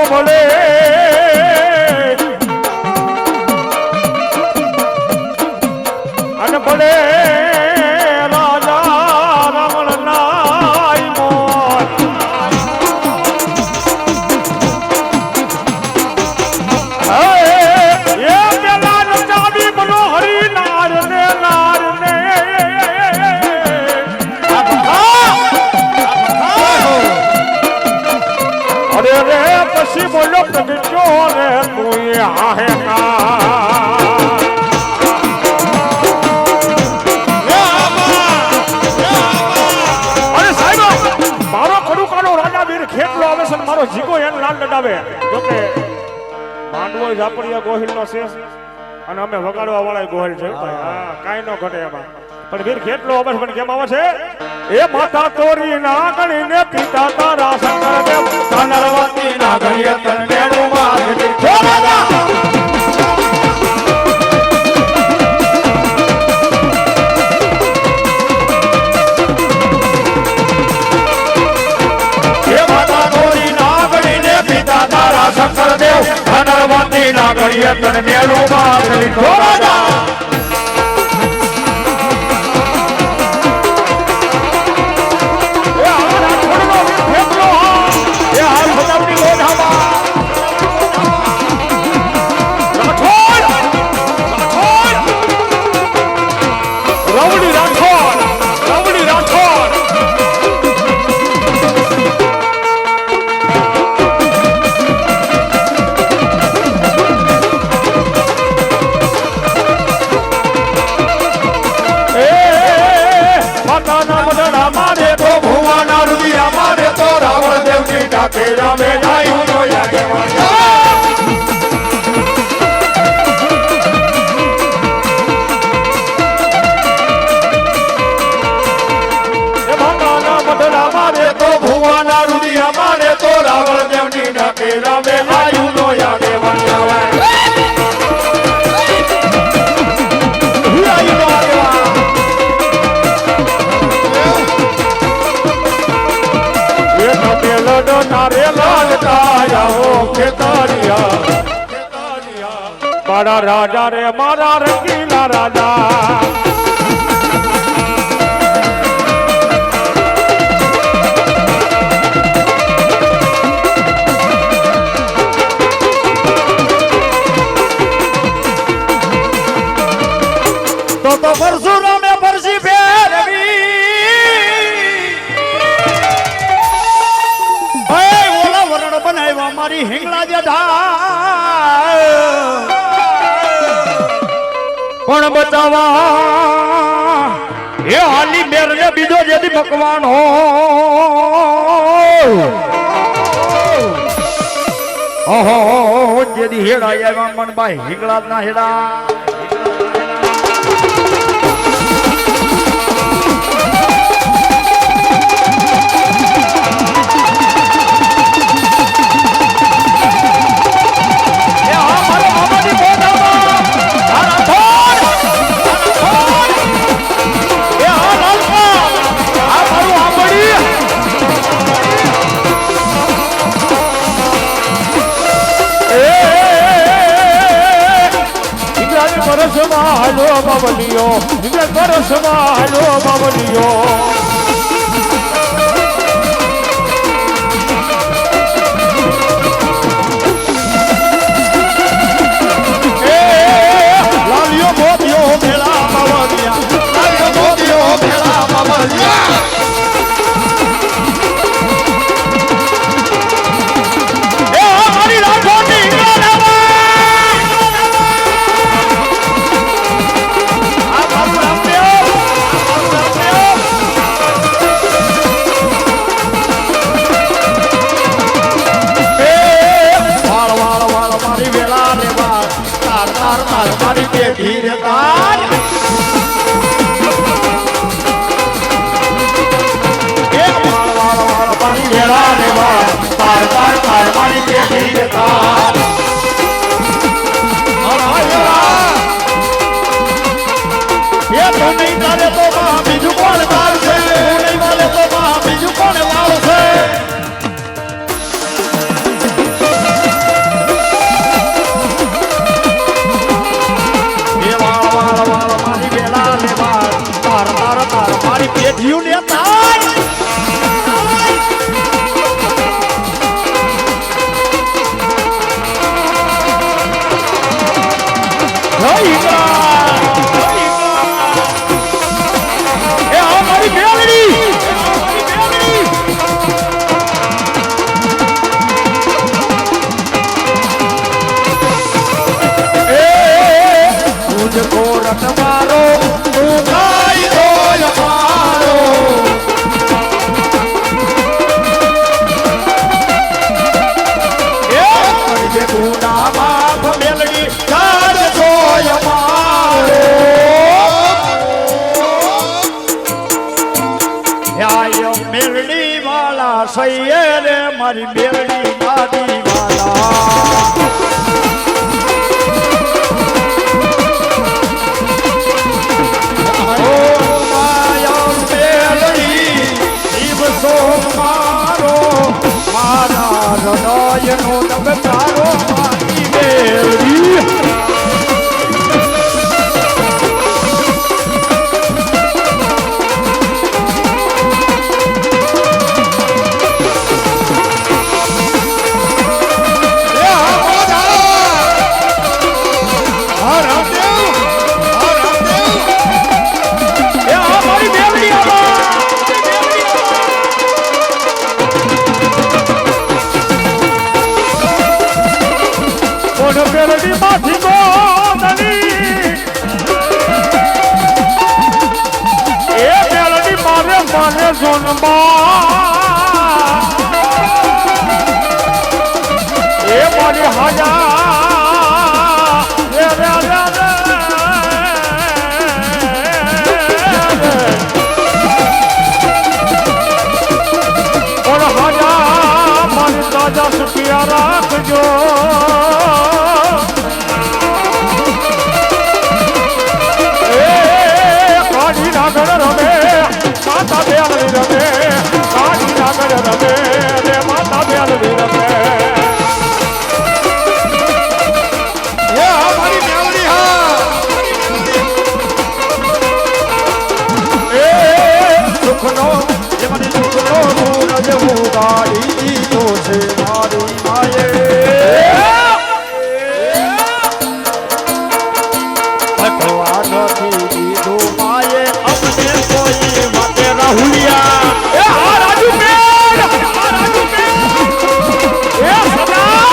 મળે અને ભલે રાજા રાવણ નાય મોર એ પેલા રચાવી મનોહરી નાર ને અરે રે પછી બોલો પ્રગટ્યો રે તું આહે ખેતલો આવે છે મારો જીગો એને લાલ લડાવે જોકે માંડવો ઝાપડિયા ગોહિલ નો છે અને અમે વગાડવા વાળા ગોહિલ છે ભાઈ હા કાઈ નો ઘટે એમાં પણ વીર ખેતલો આવે પણ કેમ આવે છે એ માતા તોરી ના ગણીને પિતા તારા શંકર દેવ કાનરવતી ના ગણીએ તન મેળું માં શંકર દેવ ધનવતી ના ગણીએ તને મેળું માં રાજા મારા રાજા રે મારા રંગીલા રાજા તો પરશુરામે પરસી ફેરવી ઓલા વરણ બનાવ્યા મારી હિંગળા જેઠા પણ બતાવા એ હાલી મેર ને બીજો જેથી ભગવાન હો ઓહો જેથી હેડા આવ્યા મનભાઈ હિંગળા ના હેડા હાલો બાબલિયો વિજય પરસમાં હાલો બાબલિયો લાલિયો મોતિયો ભેળા બાબલિયા લાલિયો મોતિયો ભેળા બાબલિયા ધીરે તાર એ વાળ વાળ વાળ પાણી વેળા રે વાળ તાર તાર તાર મારી કે ધીરે તાર એ તો નહીં તારે તો બીજું કોણ તાર છે નહીં મારે તો બીજું કોણ વાળ છે સૈયરે મારી બેરડી દાદી વાલા ઓ માયા બેરડી દિવસો મારો મારા હૃદયનો નમસ્કારો મારી બેરડી બેરડી માંથી ગોદની એ બેરડી મારે મારે જોનમાં એ મારી હાજા રે રે રે ઓર હાજા મારી રાજા સુખિયા રાખજો માતા બેલડી રમે કાઢી નાગર રમે રે માતા બેલડી રમે એ મારી બેલડી હા એ સુખનો જીવન સુખનો સૂરજ ઉગાડી દીધો છે મારી માયે ભગવાનથી દીધું માયે અમને કોઈ વાતે રાહુલિયા એ આ રાજુ બેન એ સદા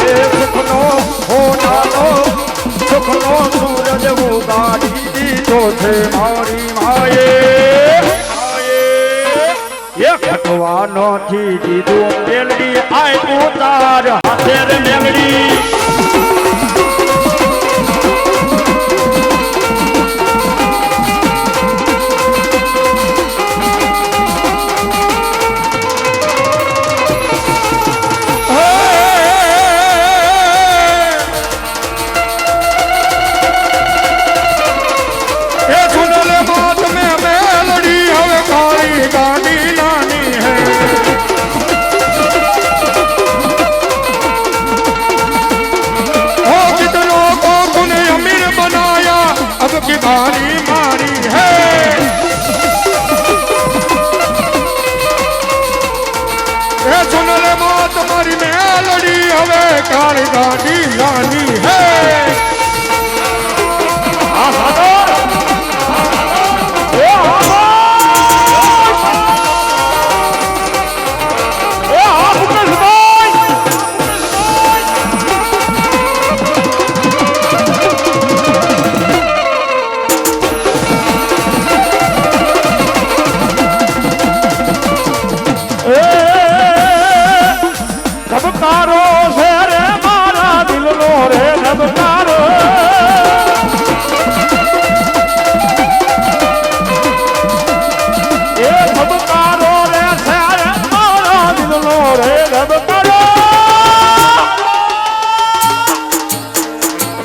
એ સુખનો હોનાનો સુખનો સૂરજ ઉગાડી દીધો છે મારી માયે ખટવાનો થી દીધું મેલડી આય ઉતાર હાથે રે મેલડી की बारी मारी है ए सुन ले मां तुम्हारी मेलडी हवे काली गाड़ी लानी है आ सादर ધબકારો છે રે મારા દિલનો રે ધબકારો એ ધબકારો રે છે રે મારા દિલનો રે ધબકારો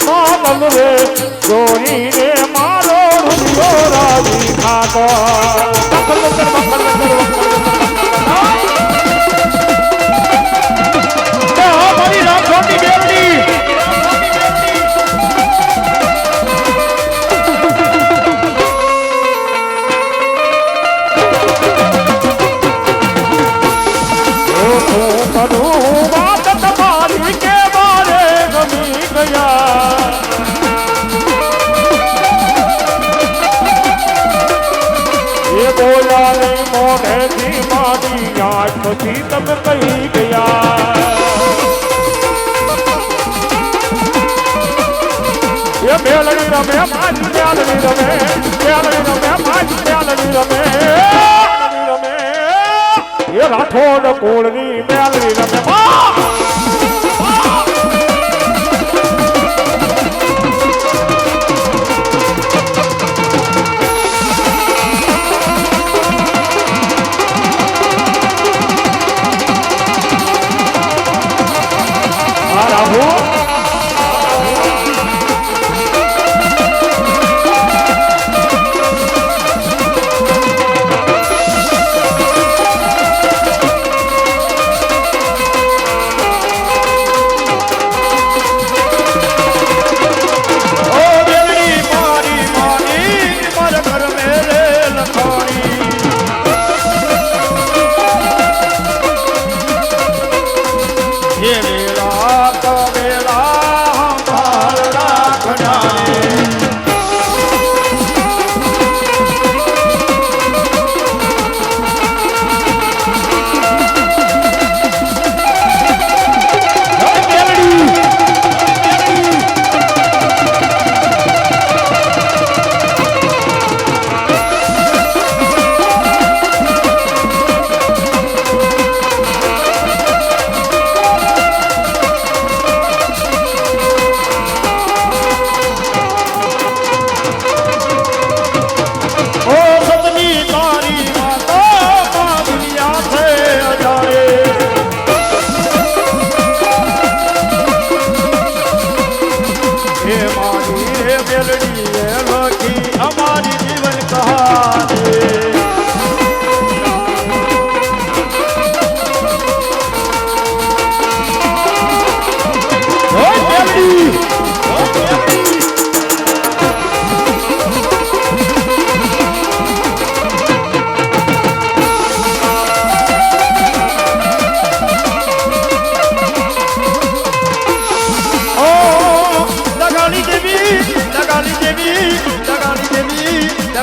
માલમ રે ચોરી રે મારો રૂપિયો રાજી ખાતો કરું વાત તમારી કે મારે ગમી ગયા એ બોલાને મોઢેથી મારી આંખથી તમે કહી ગયા એ મેલડી રમે પાંચ મેલડી રમે મેલડી રમે પાંચ મેલડી રમે રમે એ રાઠોડ કુળની મેલડી રમે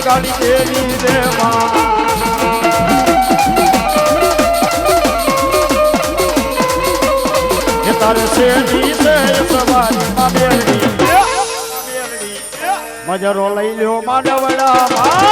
લગાડી દેવી દેવા તારે શેરી છે સવારી માં બેલડી મજરો લઈ લ્યો માડવડા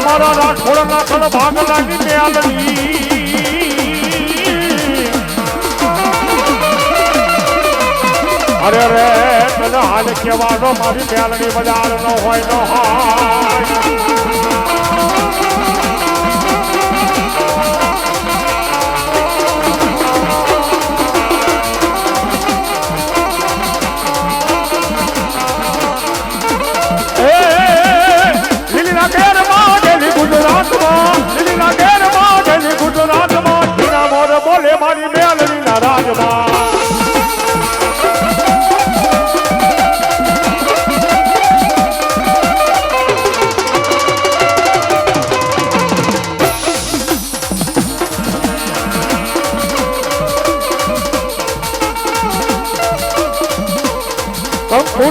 મારા રાઠોડ નાખલ ભાગ લાગી મેલડી અરે રે તને હાલ કેવાનો મારી મેલડી બજાર નો હોય નો હોય ગુજરાતમાં બોલે મારી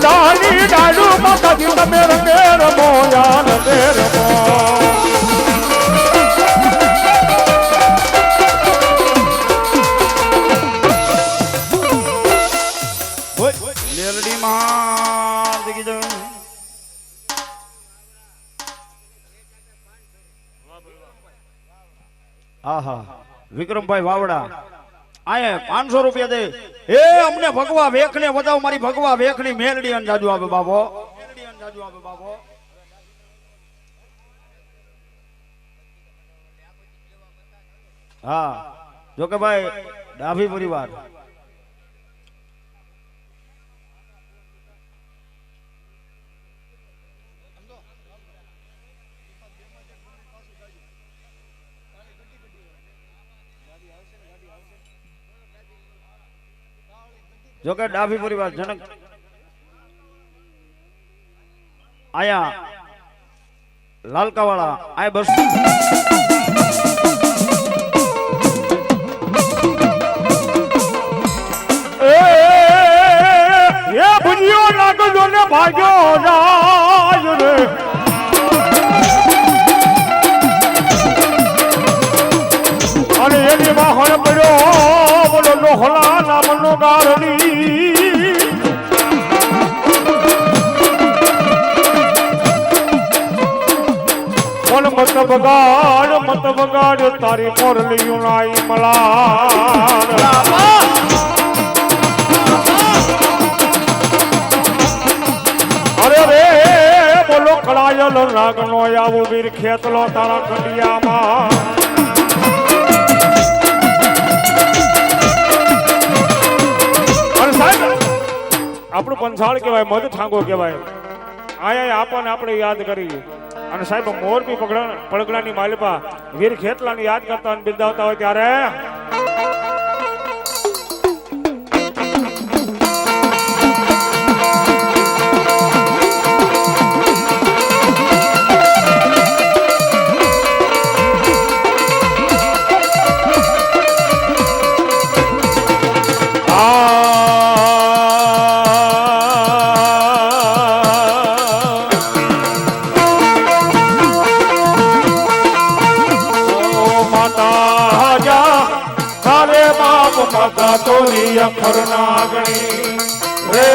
ઉડાની ડાડુ માતાજી તમે રંગે રમો યાર રંગે રમો લેરડી માં દેખી જો આહા વિક્રમભાઈ વાવડા આયે 500 રૂપિયા દે એ અમને ભગવા વેખને વધાવ મારી ભગવા વેખની મેલડી અન જાજુ આવે બાબો હા જો કે ભાઈ ડાભી પરિવાર જો કે ડાભી પરિવાર જનક આયા લાલકાવાળા આય બસ એ ભુજિયો લાગજો ને ભાગ્યો રાજ રે અને એની માં હળ પડ્યો બોલો લોહલા નામનો ગારડી મત બગાડ તારી મોરલી નાઈ મલાર અરે રે બોલો કળાયલ રાગનો આવો વીર ખેતલો તારા કંડિયામાં આપણું પંચાળ કહેવાય મધ ઠાંગો કહેવાય આયા આપણને આપણે યાદ કરી અને સાહેબ મોરબી પડગડાની માલિપા વીર ખેતલાની યાદ કરતા અને બિરદાવતા હોય ત્યારે માતા તોરી અખર નાગણી રે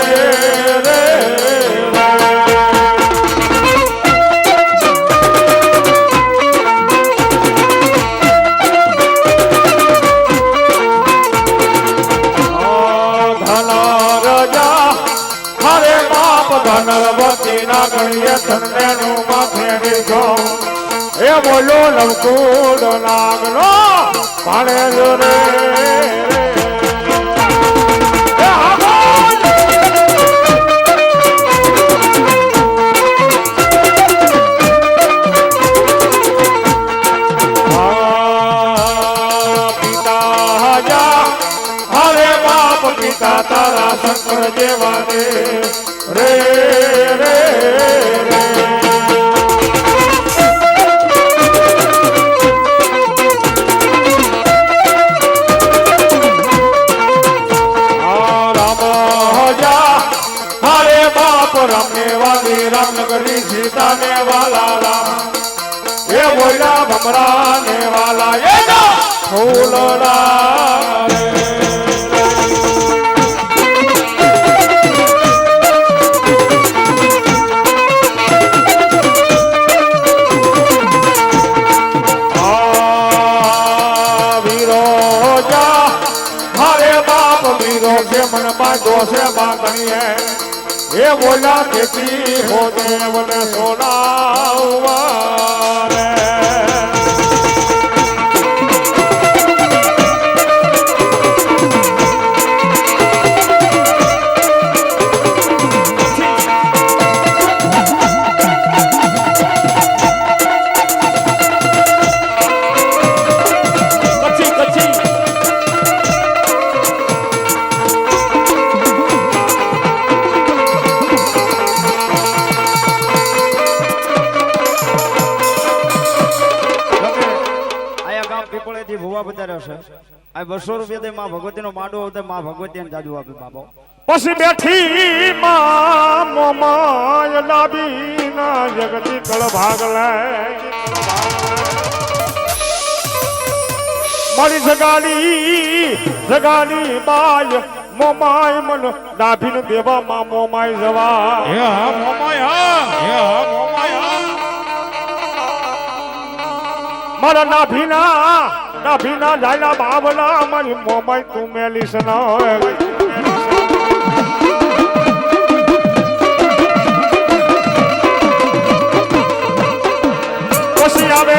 રે ધના રજા હરે બાપ ધનવતી નાગણીએ ધનેનું માથે દીધો એ બોલો લવકુડ નાગનો પાણે રે તારા શંકર જેવા રે રે રે રામને વાલી રામનગરી સીતા ને વાલા રામ એ બોલા ભમરા ને વાલા એ ફૂલડા રે मन बांधो से बांधनी है ये बोला खेती हो देव ने सोना रे ભૂવા બતાવ્યો છે આ 200 રૂપિયા દે માં ભગવતી નો માંડવો હોય માં ભગવતી ને જાજુ આપે બાબો પછી બેઠી માં મોમાય લાબી ના જગતી કળ ભાગ લે મારી જગાડી બાય મોમાય મન ડાભીને દેવા માં મોમાય જવા હે હા મોમાય મારા નાભીના જાયલા બાબલા મારી મોમાય તું મેલીસ ના પછી આવે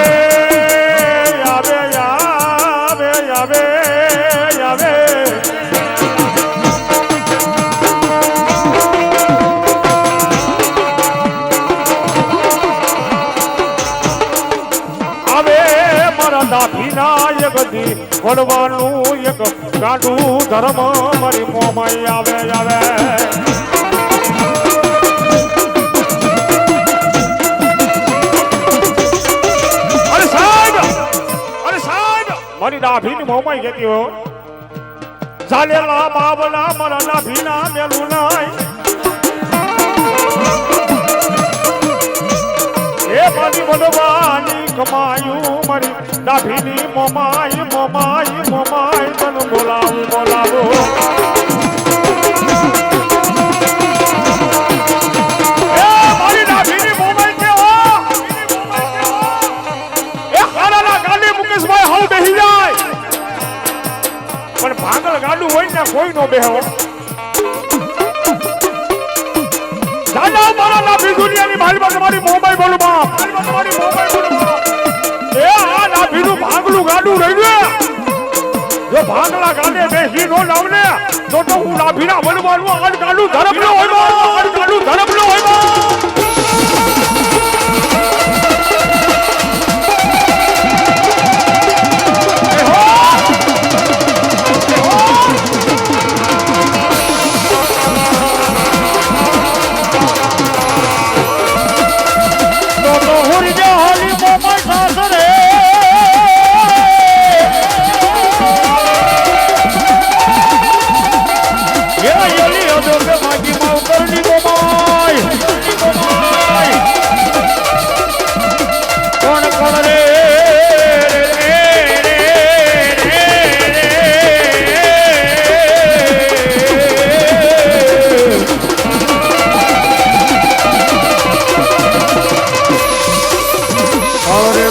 નાભીના એક દી વળવાનું એક ગાંડું ધર્મ મારી મોમાઈ આવે અરે સાહેબ મારી નાભીની મોમાઈ કહેતી હો ચાલેલા બાબલા મારા નાભીના મેલું નાય એ મારી વડવાની કમાયું મારી ડાભીની મોમાઈ તને બોલાવો એ મારી ડાભીની મોમાઈ કેવો એ હારાના ગાડી મુકેશભાઈ હાવ બેહી જાય પણ ભાગળ ગાડું હોય ને કોઈ નો બેહો દાદા મારા નાભી દુનિયાની ભાઈમાં તમારી મોમાઈ બોલું બાપ તમારી મોમાઈ બોલું એ આ નાભીનું ભાગલું ગાડું રહ્યું જો ભાગલા ગાડે બેસી નો લાવને તો હું નાભીના વડવાનું આગળ ગાડું ધરમ નો હોય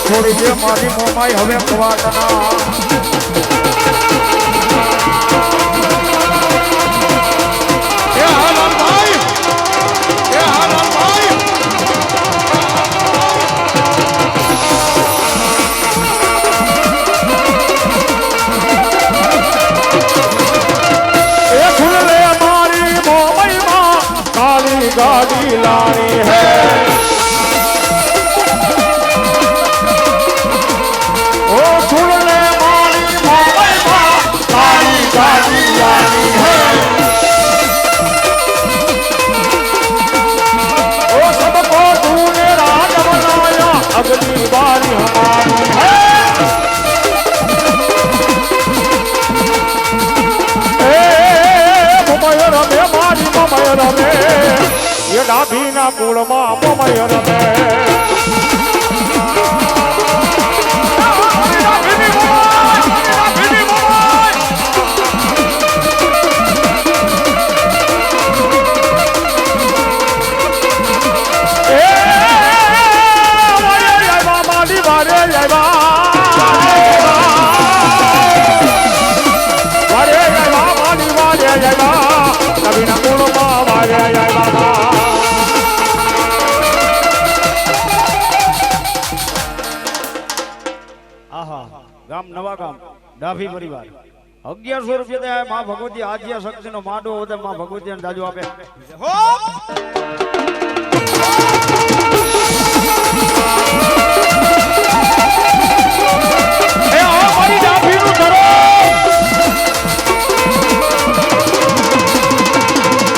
થોડી જે મારી મોમાઈ હવે કવાટના गाड़ी लानी है ओ सुन ले मारी मोबाइल गाड़ी गाड़ी लानी है ओ सबको तूने राज बनाया अगली बारी हमारी है मोबाइल रमे ये डाभी ना कुल मां मोबाइल रमे ગામ નવા ગામ ડાભી પરિવાર 1100 રૂપિયા દે માં ભગવતી આદ્ય શક્તિ નો માડો વધે માં ભગવતી ને દાજુ આપે એ આ મારી ડાભી નું ધરો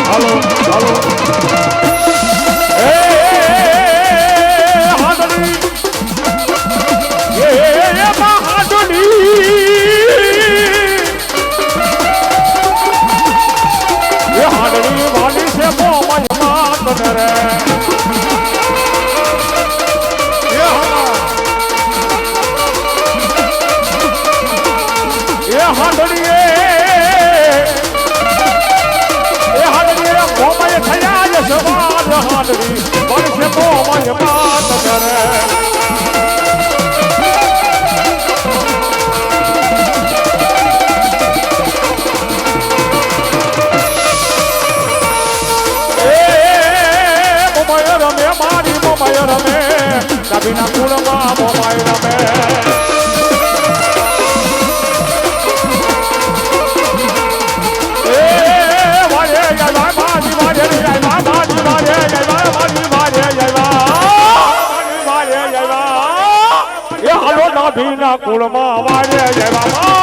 હાલો હાલો ભીના કુળમાં મોમાય રમે ભીના કુળમાં વારે જવા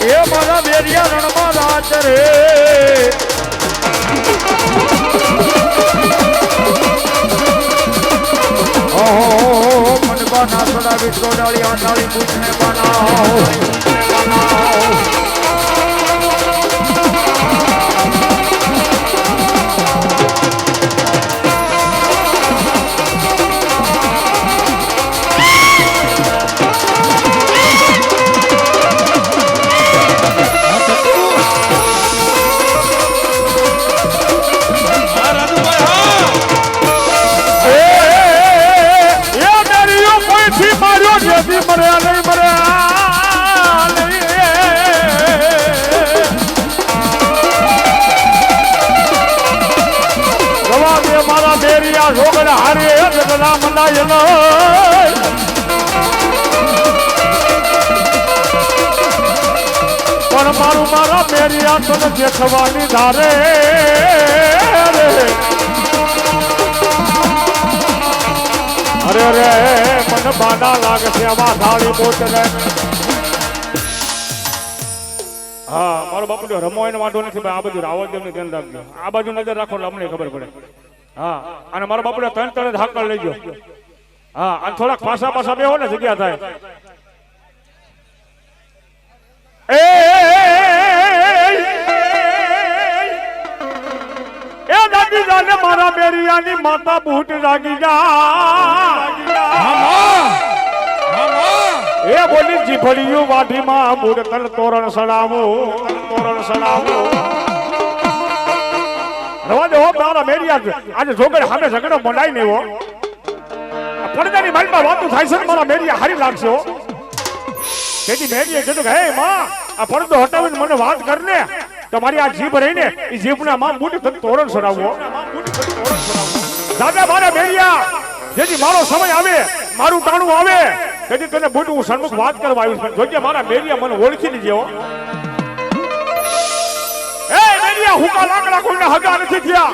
એ મારા બેરિયા રણમાં રાજ રે ઓહો મનબા ના સડાવી તોડાળી આંડાળી પૂછને બનાવો મારા બેરિયા રોગડ હારે જગના મનાય પણ મારું મારા બેરિયા તને દેખવાની ધારે અરે રે મને બાના લાગે છે આમાં થાળી બોટ રે હા મારો બાપુ રમો એને વાંધો નથી ભાઈ આ બધું રાવણ દેવને ધ્યાન રાખજો આ બાજુ નજર રાખો એટલે અમને ખબર પડે હા અને મારા બાપુ ત્રણ હાકલ લઈ ગયો હા અને થોડાક પાસા પાસા બેહો ને જગ્યા થાય એ દાદી જાને મારા બેરિયાની માતા બૂટ જાગી જા એ બોલી જીભડિયું વાઢીમાં બૂટ તલ તોરણ સડાવો રવા દે હો મારા બેરિયા આજે જોગડ સામે ઝઘડો મંડાઈ ને હો પડદાની માલમાં વાતું થાય છે મારા બેરિયા હારી લાગશે હો તેથી બેરિયે કીધું કે હે માં આ પડદો હટાવીને મને વાત કરને તમારી આ જીભ રહીને એ જીભના માં બૂટ તલ તોરણ સડાવો દાદા મારા બેરિયા જેથી મારો સમય આવે મારું ટાણું આવે તેથી તને બૂટ હું સન્મુખ વાત કરવા આવીશ પણ જોજે મારા બેરિયા મને ઓળખી લીધો એ બેરિયા હુકા લાકડા કોઈને હગા નથી થયા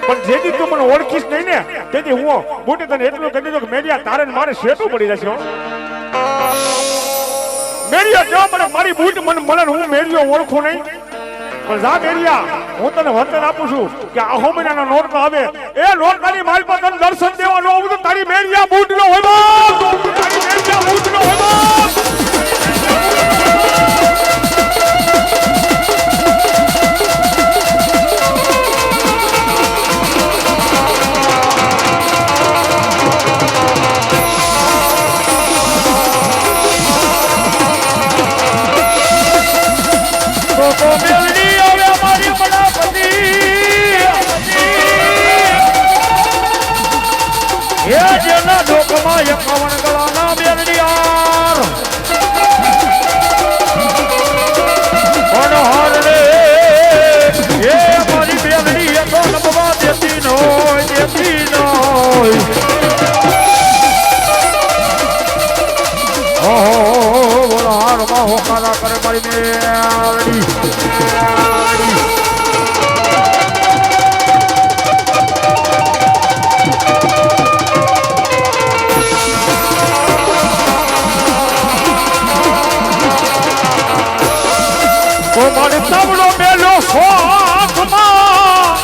પણ જેથી તું મને ઓળખીશ નહીં ને તેથી હું બૂટ તને એટલું કહી દીધું કે બેરિયા તારે ને મારે શેઠું પડી જશે બેરિયા જો મને મારી બૂટ મને મળે હું બેરિયો ઓળખું નહીં પણ જા બેરિયા હું તને વચન આપું છું કે આહો મહિનાનો નોરતો આવે એ નોરતાની માલ પર તને દર્શન દેવા ન આવું તો તારી બેરિયા બૂટ નો હોય તારી બેરિયા બૂટ નો હોય જેના ડોકમાં 51 ગળાના બેરડિયાર હર રે એ મારી બેરડી એ તો નબવા દેતી નોય ઓહો બોલો હારમાં હોકારા કરે મારી બેરડી મારે તબલો મેલો શોખમાં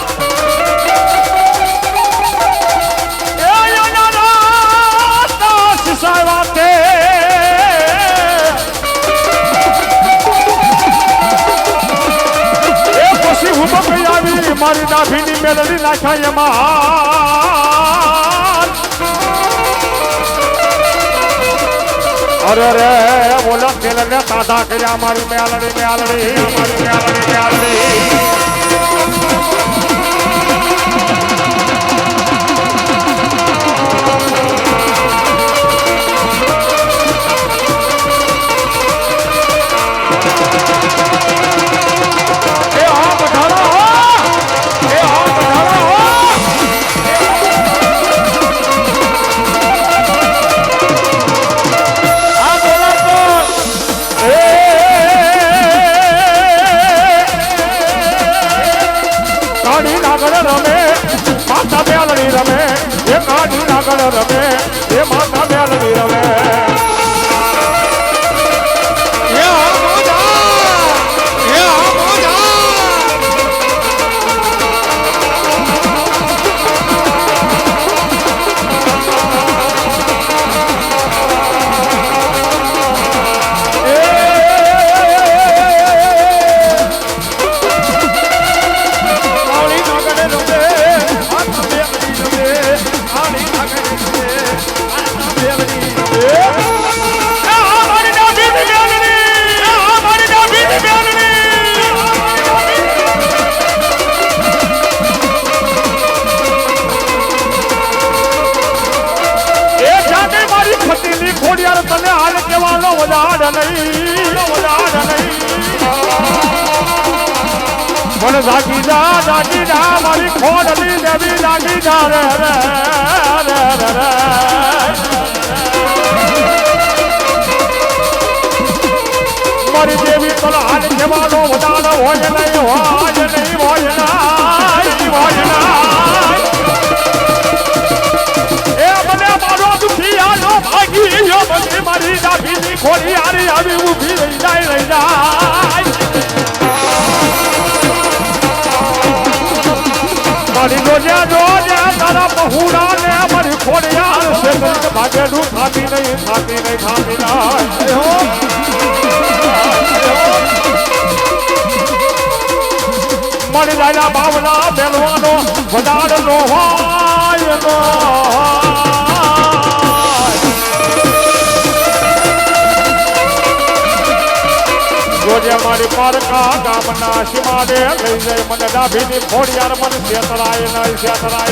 એ યના રાતા સિસાવા તે મેલડી નાખાય એમાં અરે રે બોલો તેલ ને તાતા કર્યા મારી મેલડી મેલડી મારી મેલડી મેલડી રમે એ માતા મેલડી રમે ખોડિયાર તને હાલ કેવાનો વધાડ નહીં મને જાગી જા મારી ખોડલી દેવી જાગી જા રે રે રે રે મારી દેવી તને હાલ કેવાનો વધાડ હોય નહીં હોય એ મને મારો દુખી આનો ભાગી યો મને મારી દાબીની ખોડી આરી આવી ઊભી રહી જાય મારી જોજે તારા પહુડા ને મારી ખોડિયાર છે ભાગેલું થાતી નહીં મળી જાય બાવલા બેલવાનો વધાર નો હોય જોજે મારી પારકા ગામના સીમાડે લઈ જાય મને ડાભીની ખોડિયાર મને શેતરાય નહીં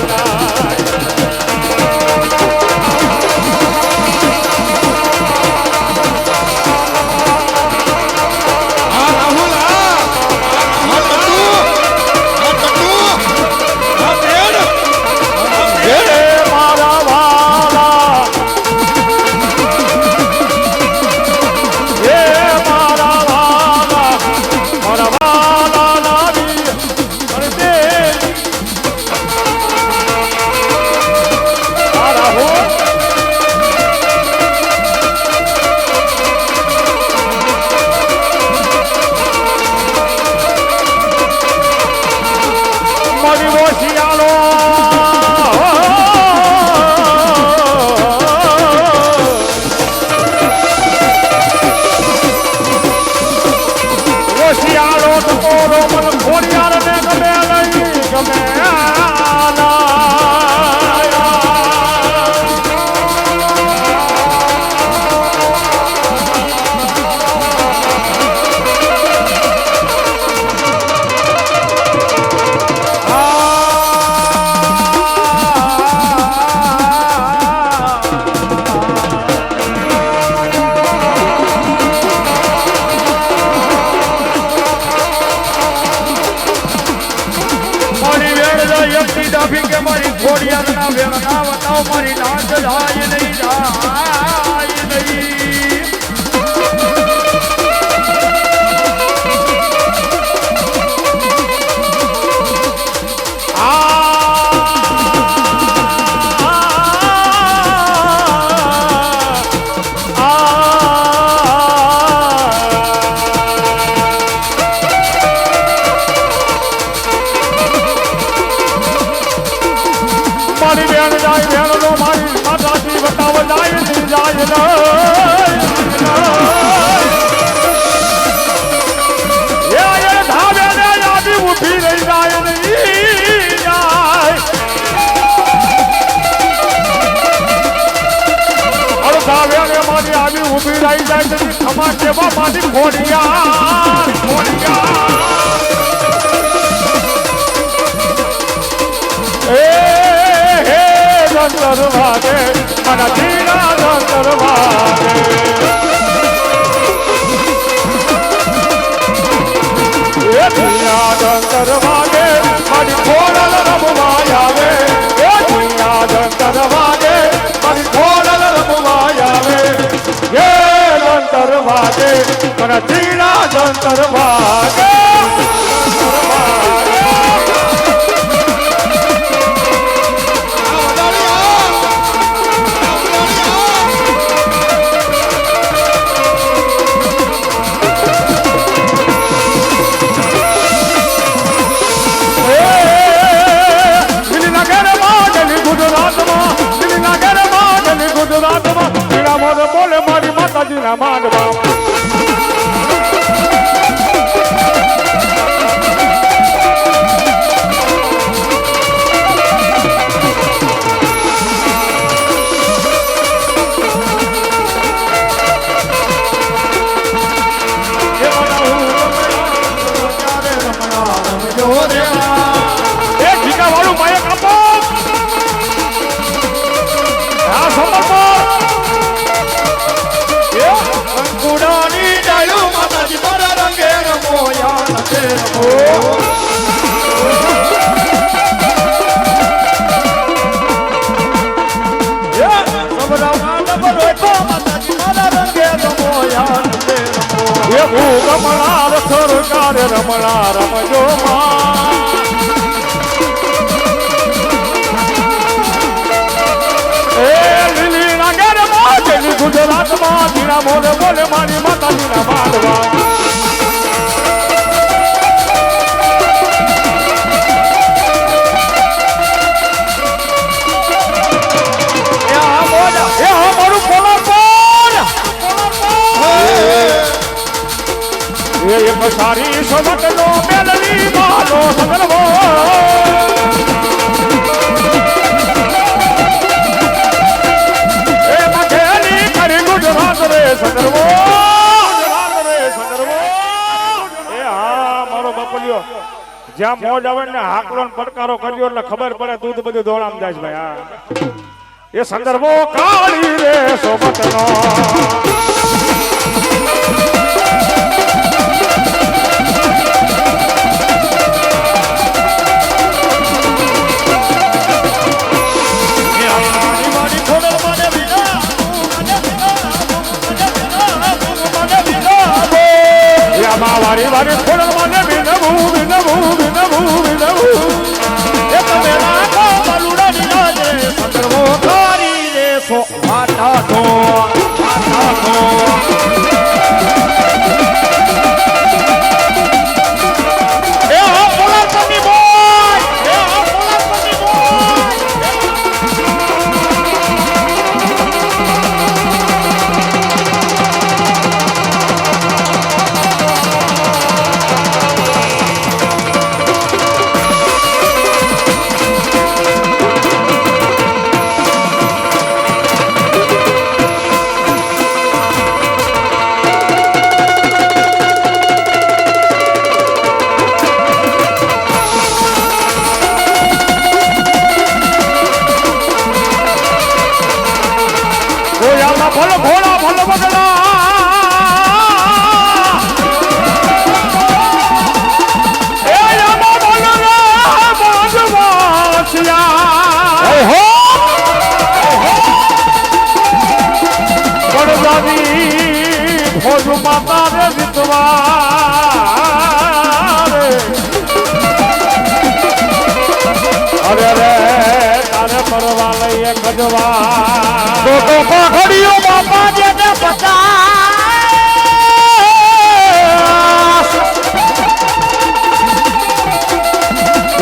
મારી ખોડિયાર ના વેણના વતાવ મારી નાચ જાય નહીં મારી બેન જાય બેનનો મારી માતાજી બતાવ જાય ધાબે ને યાદી ઉભી રહી જાય નહીં વેળે મારી આવી ઊભી રહી જાય છે ખમા જેવા મારી ખોડિયા એ હે જંતર વાગે મારા જીના જંતર વાગે એ જીના જંતર વાગે મારી ખોડલ રમવા આવે એ જીના જંતર વાગે મારી ખોડલ રમવા આવે એ જંતર વાગે મારા જીના જંતર વાગે બોલે મારી માતાજીના માંડવા રમણાર સરકાર રમણા રમજો એ લીલી નાગર માં ગુજરાતમાં જીણા મોરે બોલે મારી માતાજીના માંડવા એક સારી સમટનો મેલવી માલો સગલવો એ મધેલી કરી ગુજરાત રે સગલવો એ હા મારો બપલિયો જ્યાં મોજ આવે ને હાકલો ને પડકારો કર્યો એટલે ખબર પડે દૂધ બધું દોડામ જાય ભાઈ હા એ સંદર્ભો કાળી રે સોબતનો વારી વારી ખોડલ મને વિનવું એ તમે રાખો બલુડા વિરાજે સંદર્ભો કારી રે સો માતા તો એ હા પોલા પની બોય એ હા પોલા પની બોય ભલો ભોળા ભલો બગલા એ યામા બગલા બાજવાસિયા હો પડદાની ભોજ માતા રે વિતવા રે અરે રે તારે પરવા લઈએ ગજવા તો પાઘડીઓ બાપા જેને પચાસ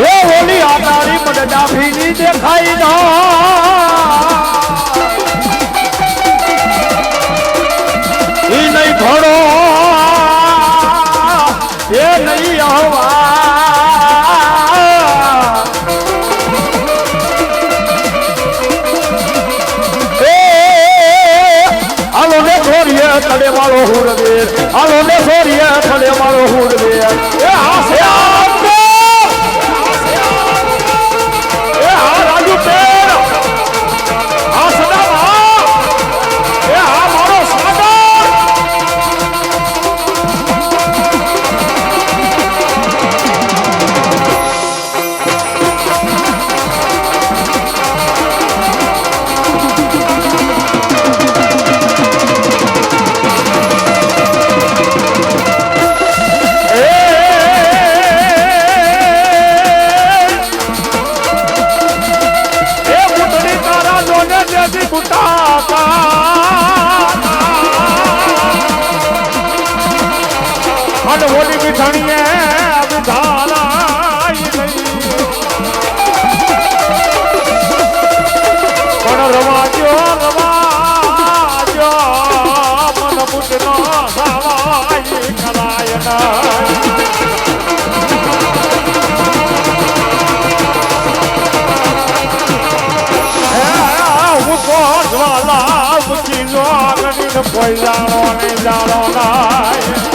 એ ઓલી આટારી મને ડાભીની દેખાઈ ના ઈ નહીં ઘોડો એ નહીં હવા તડે મારો હુરવીર હાલો ને સોરીએ તડે મારો હુરવીર એ હાસે આપો એ હા રાજુ પેર આ સદામાં એ હા મારો સાગર હોલી બિઠાણીએ વિધાલાઈ પણ રવાજો મન બુટનો સવાઈ કરાય હું તો જ્વાલા મૂકી જો કોઈ જાણો નહીં જાણો નાય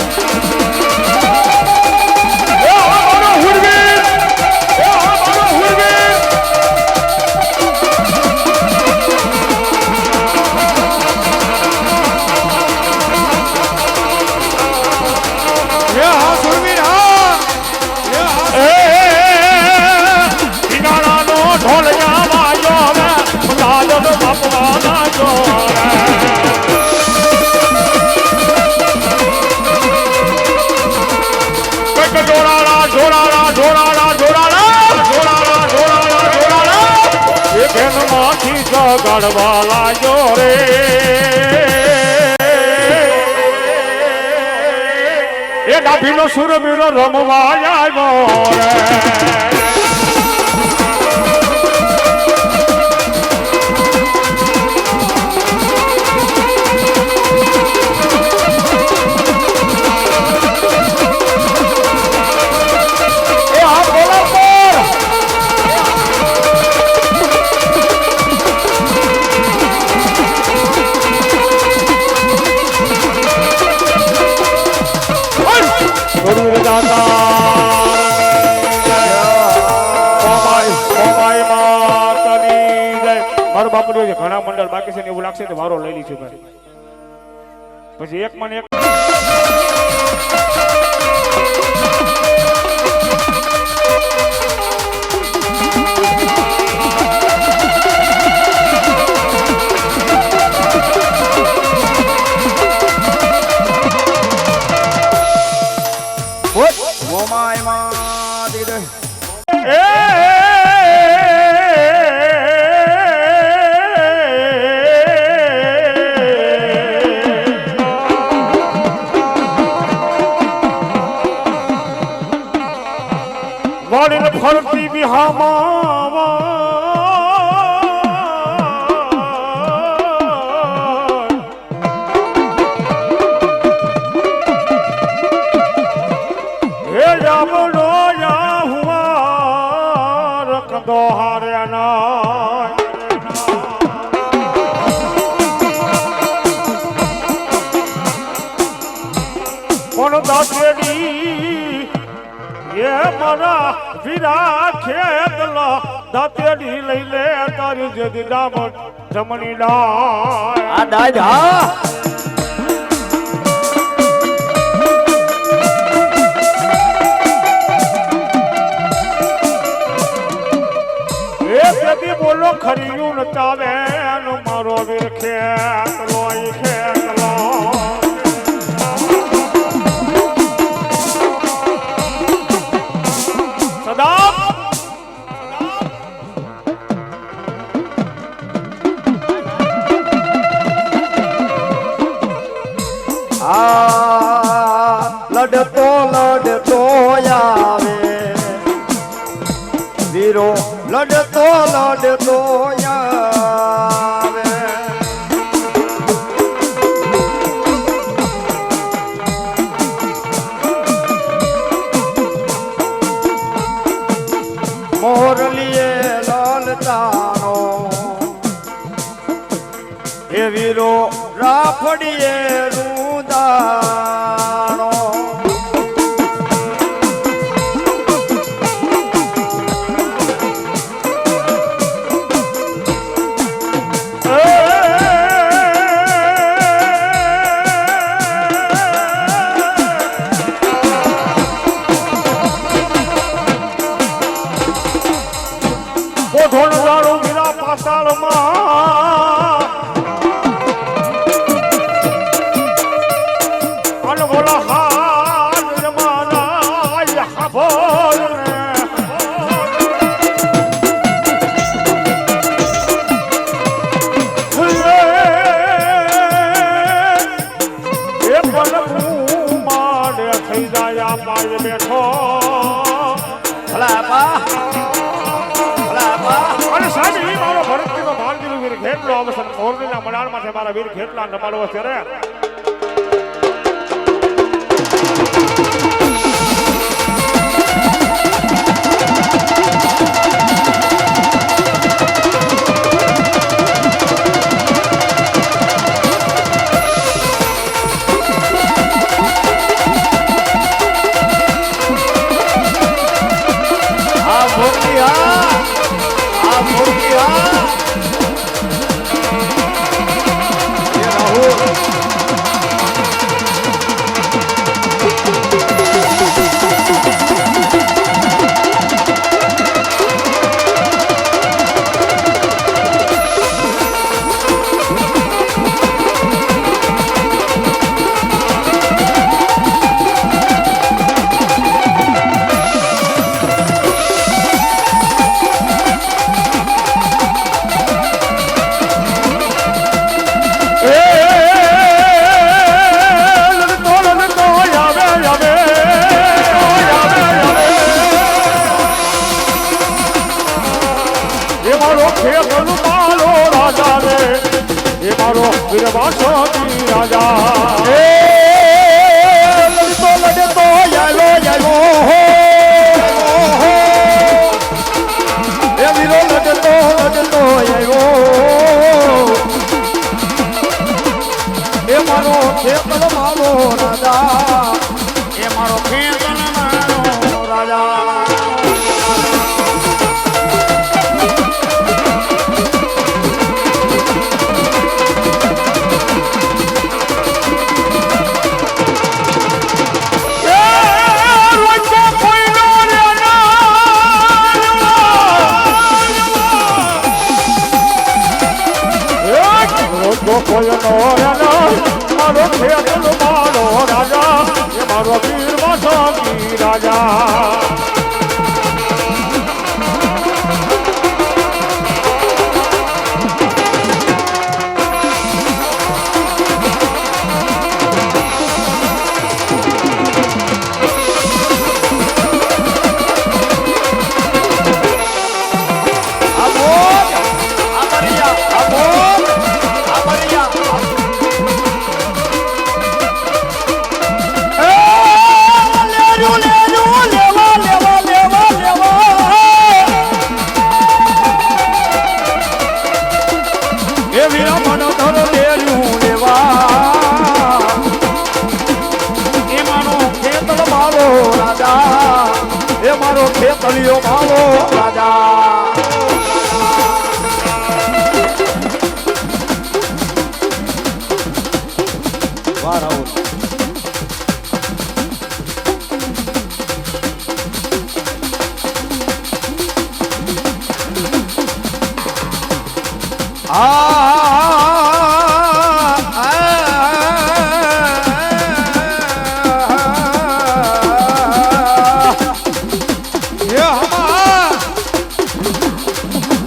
ગડવા લાગ્યો રે એ ડાભીનો સુરવીરો રમવા આવ્યો રે ઘણા મંડળ બાકી છે ને એવું લાગશે તો વારો લઈ લીધું ભાઈ પછી એક મને એક ફરતી વિહામાં હે જામડો યા હુઆ રખદો હાર્યાના કોણ દાતેડી એ મારા વીરા ખેતલા દાતેડી લઈ લે તારી જદી ડામણ જમણી ડાય આ ડાય હા એ કદી બોલો ખરીયું નચાવે મારો વીર ખેતલો ખેતલો લડતો લડતો આવે વીરો લડતો લડતો આવે મોરલીએ લાલતાનો એ વીરો રાફડીએ વટાણો કોઠોળ દારૂ મીરા પાતાળમાં અન બોલા હાલ રમાના હાભોલ એ પલકું માડે થઈ જાય પાય બેઠો ભલા બા અને સાહેબ એ મારો ભરતજીનો ભાણજીનો વીર ખેટલો અવસર મોરબીના મડાણમાં છે મારા વીર ખેટલા રમાડવો છે રે ખેતલિયો માવો રાજા વાહ રાહુલ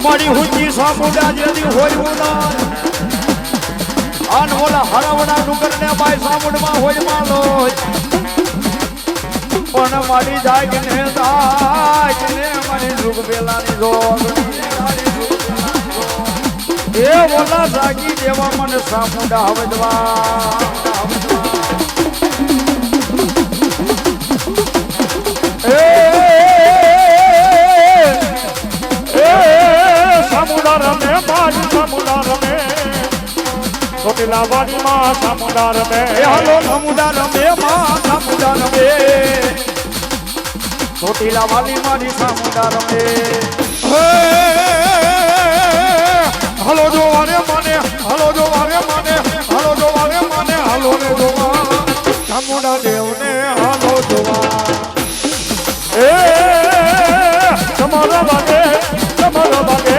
મારી હુંજી સામુડા જેની હોય ઉના આન ઓલા હરાવડા ડુંગર ને બાય સામુડમાં હોય માલો પણ મારી જાગ ને મારી રૂગ બેલાની જોગ એ ઓલા જાગી દેવા મને સામુડા હવજવા ચોટીલા વાડીમાં સામુંડા રમે એ હાલો સામુંડા રમે માં સામુંડા રમે ચોટીલા વાલી મારી સામુંડા રમે હાલો જો વારે માને હાલો જો વારે માને હાલો જો વારે માને હાલો ને જોવા ચામુંડા દેવને હાલો જોવા એ તમારો વાગે તમારો વાગે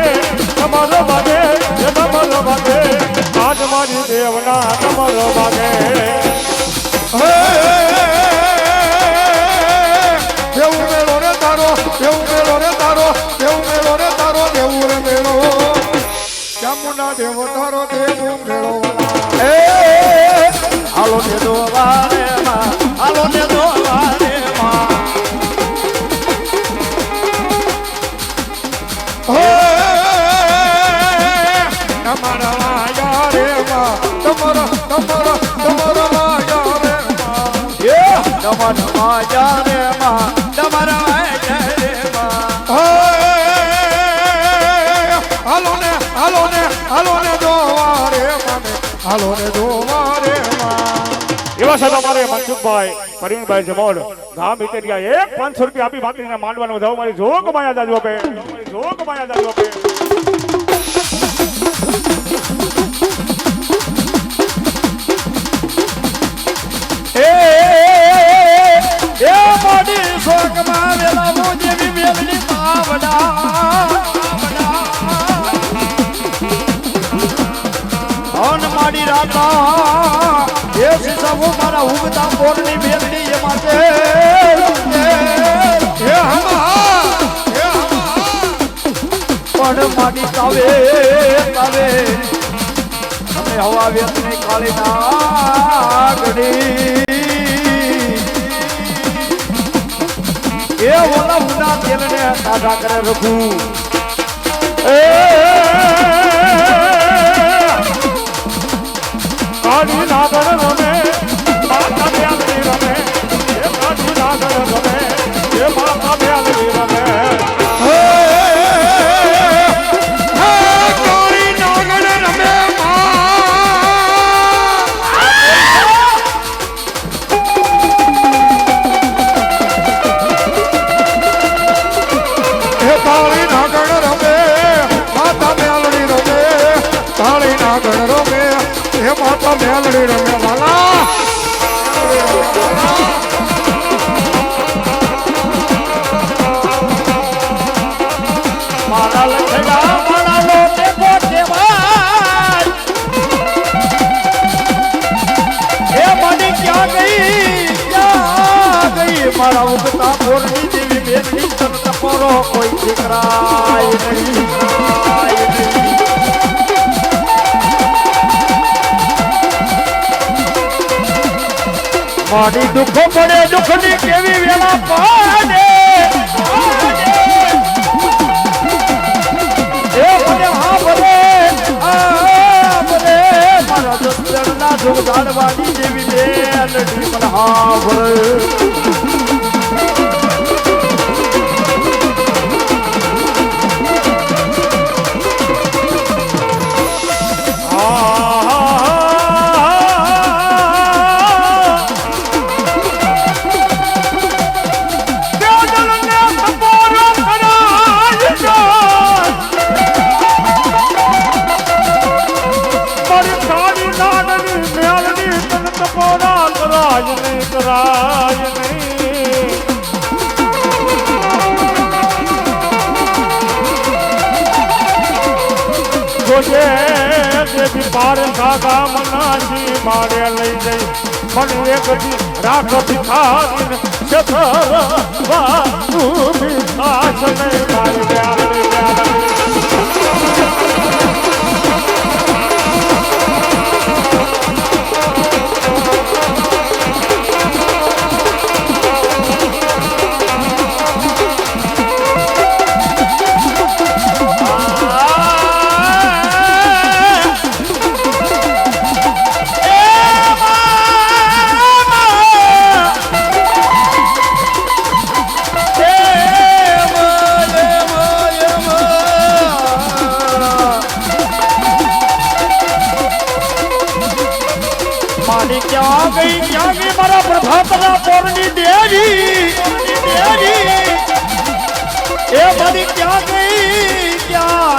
તમારો વાગે તમારો વાગે આજ મારી દેવના તમારો વાગે દેવું મેળો રે તારો દેવું મેળો રે તારો દેવું મેળો રે તારો દેવું રે મેળો ચામુંડા દેવ તારો દેવું મેળો હાલો ને જોવા રે માં હાલો ને જોવા રે માં તમારા વાયા રે માં તમારા તમારા તમારા વાયા રે માં તમારા માયા રે માં તમારા માયા રે માં હાલો ને હાલો ને હાલો ને જોવા રે મને હાલો ને જોવા રે માં એવા સાથે અમારે મનસુખભાઈ પરવીનભાઈ જમોડ ગામ ઇતરિયા 500 રૂપિયા આપી ભાગીને માંડવાનો જાવ મારી જોગ માયા દાદુ આપે મારી જોગ માયા દાદુ આપે એ મોડી શોક માં વેલા મોજેવી મેલની પાવડા અન માડી રાતા એ સિસાવો મારા ઉગતા પોરની મેલની એ માટે પણ માડી તાવે તાવે અમે હવા વેતની કાળી નાગડી એ ઓલા ઉના તેલને સાદા કરે રઘુ કાઢી નાગર રમે માતા બ્યાલડી રમે એ કાઢી નાગર રમે એ માતા બ્યાલડી રમે કાળી નાગણ રમે કાળી નાગણ રમે માતા મેલડી રમે કાળી નાગણ રમે હે માતા મેલડી રમે વાલા મારા લખડા મારા લોટે પોટે ભાઈ એ મને ક્યાં ગઈ મારા ઉગતા પોરની દેવી બેની તન તપરો કોઈ દીકરાય નહીં મારી દુઃખો પડે દુઃખની કેવી વેલા પાડે એ મને હા ભલે મારા દોસ્તરના દુઃખ જાણવાની જેવી મેલડી મને હા ભલે કરાય નહીં જોજે દેવી પાર સાગા મનાજી મારે લઈ જઈ મને એક દી રાખ ભિખારીને સથરવા તું ભિખાસ નહીં મારી બ્યાલડી બ્યાલડી મારી ક્યાં ગઈ મારા પ્રભાતના પોરની દેવી એ મારી ક્યાં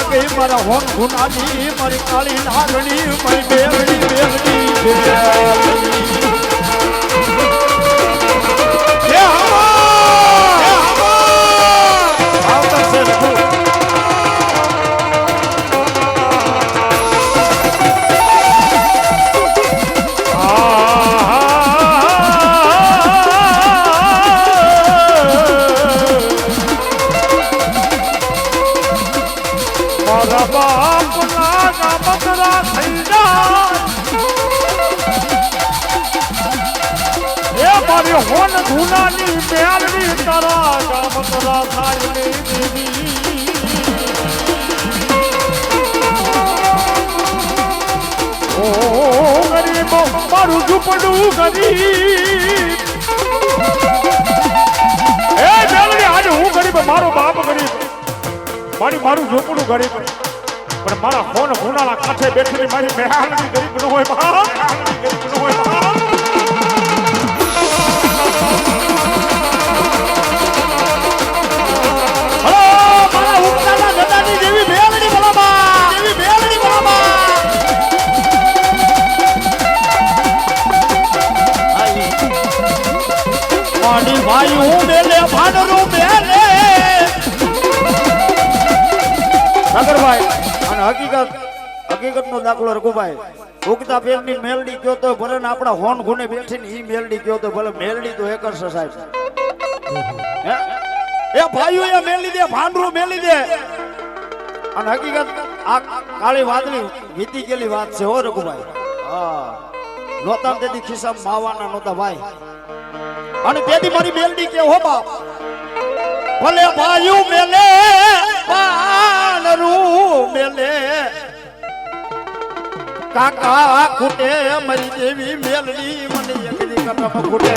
ગઈ મારા હોન ગુનાની મારી કાળી નાગણી મારી બેરડી હોન ધૂનાની મેળવી તારા ગામતરા થાય ને દેવી ઓ ગરીબ મારું ઝૂંપડું ગરીબ એ મેળવી આજે હું ગરીબ મારો બાપ ગરીબ મારું ઝૂંપડું ગરીબ પણ મારા હોન ધૂનાના કાંઠે બેઠેલી મારી મેળવી ગરીબ ન હોય ગરીબ ન હોય ભાઈ હું મેલે ભાડરું મેલે સાગરભાઈ અને હકીકતનો દાખલો રઘુભાઈ ઉગતા પેરની મેલડી કયો તો ભલે ને આપણા હોન ગુને બેઠીને ઈ મેલડી કયો તો ભલે મેલડી તો એક જ છે સાહેબ એ ભાઈઓ એ મેલી દે ભાંડરું મેલી દે અને હકીકત આ કાળી વાદળી વીતી ગયેલી વાત છે હો રઘુભાઈ હા નોતા તેથી ખિસ્સામાં માવાના નહોતા ભાઈ અને તેથી મારી મેલડી કે હો બાપ ભલે ભાઈઓ મેલે પાનરું મેલે કાકા ખૂટે મારી દેવી મેલડી મને એકલી કટમ ખૂટે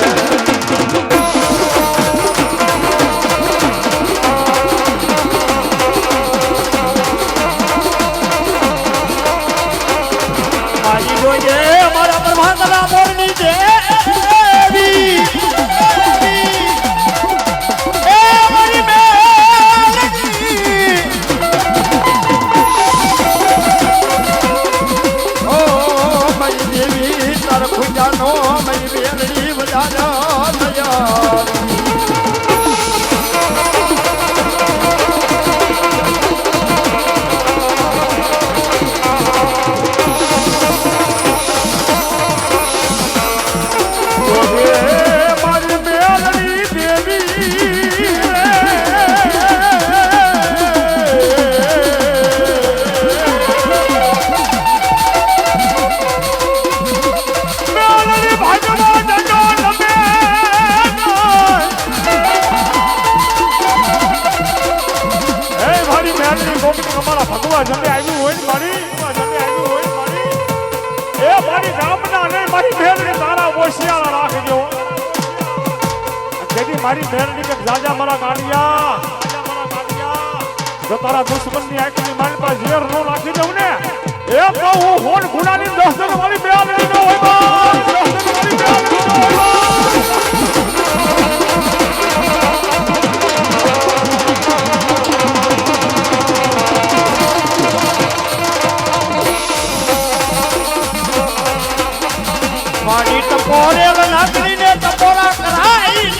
મારી જોઈએ મારા પ્રભાતના મોરની દેવી જાનો મઈ બેરડી બજાના તૈયાર મારી બેરડી દેવી ભગવા જમે આવ્યું હોય મારી એ મારી ગામના ને મારી મેલડી તારા ઓશિયાળા રાખજો જેથી મારી મેલડી કે રાજા મારા ગાડિયા જો તારા દુશ્મનની આંખની મારી પાસે ઝેર નો રાખી દઉં ને એ તો હું હોન ગુનાની 10 જણ મારી મેલડી નો હોય બસ 10 જણ મારી મેલડી નો હોય મારી ટપોરે નાગરીને ટપોરા કરાઈ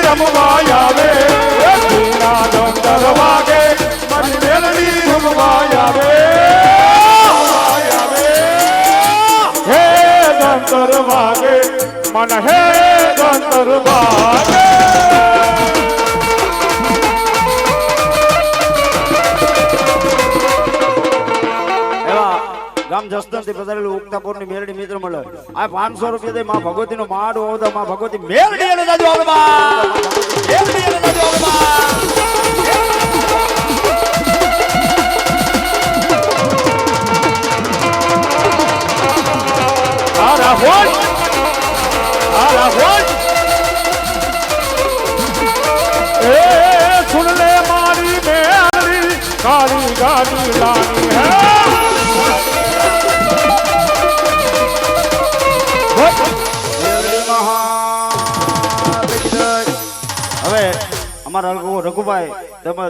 રમવા આવે ધીરા ડોંગર વાગે મારી મેલડી રમવા આવે હે ગંતર વાગે મન હે ગંતર વાગે એવા ગામ જસદણથી પધારેલું ઉગતાપુરની મેલડી મિત્ર મળે આ 500 રૂપિયા દે માં ભગવતીનો માડ ઓવતા માં ભગવતી મેલડી અને દાદુ આવે બા મેલડી અને દાદુ આવે બા એ સુન લે મારી મેલડી કાળી ગાડી લાની હે મેલડી મહા હવે અમારા રઘુભાઈ તેમજ